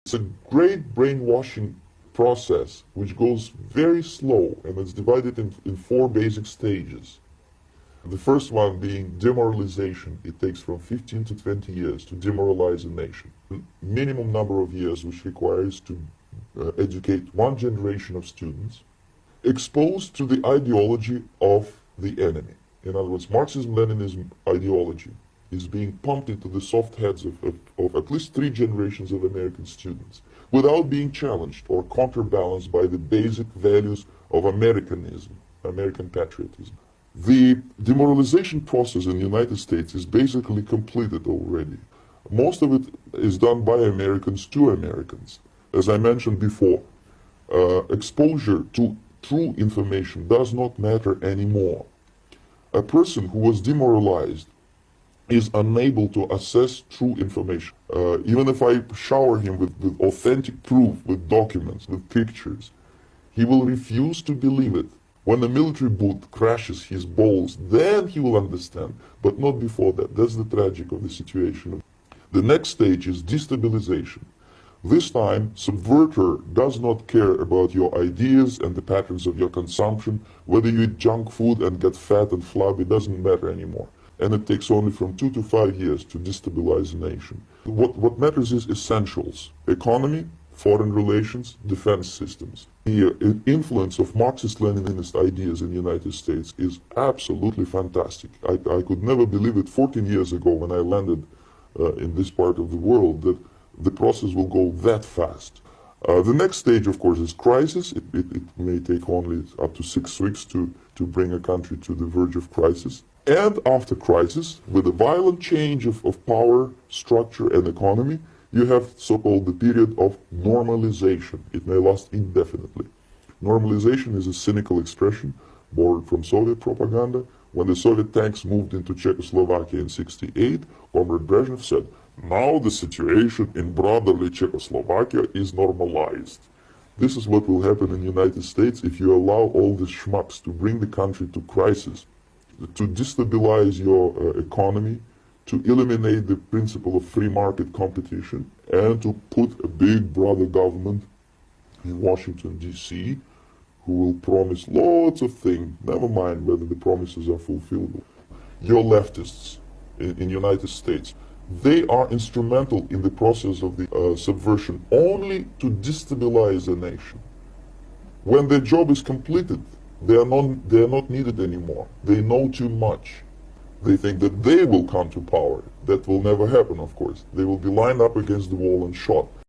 It's a great brainwashing process which goes very slow, and it's divided in four basic stages. The first one being demoralization. It takes from 15 to 20 years to demoralize a nation. Minimum number of years which requires to educate one generation of students exposed to the ideology of the enemy. In other words, Marxism-Leninism ideology is being pumped into the soft heads of at least three generations of American students without being challenged or counterbalanced by the basic values of Americanism, American patriotism. The demoralization process in the United States is basically completed already. Most of it is done by Americans to Americans. As I mentioned before, exposure to true information does not matter anymore. A person who was demoralized is unable to assess true information. Even if I shower him with authentic proof, with documents, with pictures, he will refuse to believe it. When a military boot crashes his balls, then he will understand, but not before that. That's the tragic of the situation. The next stage is destabilization. This time, subverter does not care about your ideas and the patterns of your consumption. Whether you eat junk food and get fat and flabby doesn't matter anymore. And it takes only from 2 to 5 years to destabilize a nation. What matters is essentials: economy, foreign relations, defense systems. The influence of Marxist-Leninist ideas in the United States is absolutely fantastic. I could never believe it 14 years ago when I landed in this part of the world that the process will go that fast. The next stage, of course, is crisis. It may take only up to 6 weeks to bring a country to the verge of crisis. And after crisis, with a violent change of power, structure, and economy, you have so-called the period of normalization. It may last indefinitely. Normalization is a cynical expression borrowed from Soviet propaganda. When the Soviet tanks moved into Czechoslovakia in '68, Comrade Brezhnev said, "Now the situation in brotherly Czechoslovakia is normalized." This is what will happen in the United States if you allow all these schmucks to bring the country to crisis, to destabilize your economy, to eliminate the principle of free market competition, and to put a big brother government in Washington, D.C., who will promise lots of things, never mind whether the promises are fulfillable. Your leftists in the United States, they are instrumental in the process of the subversion only to destabilize a nation. When their job is completed, they are not needed anymore. They know too much. They think that they will come to power. That will never happen, of course. They will be lined up against the wall and shot.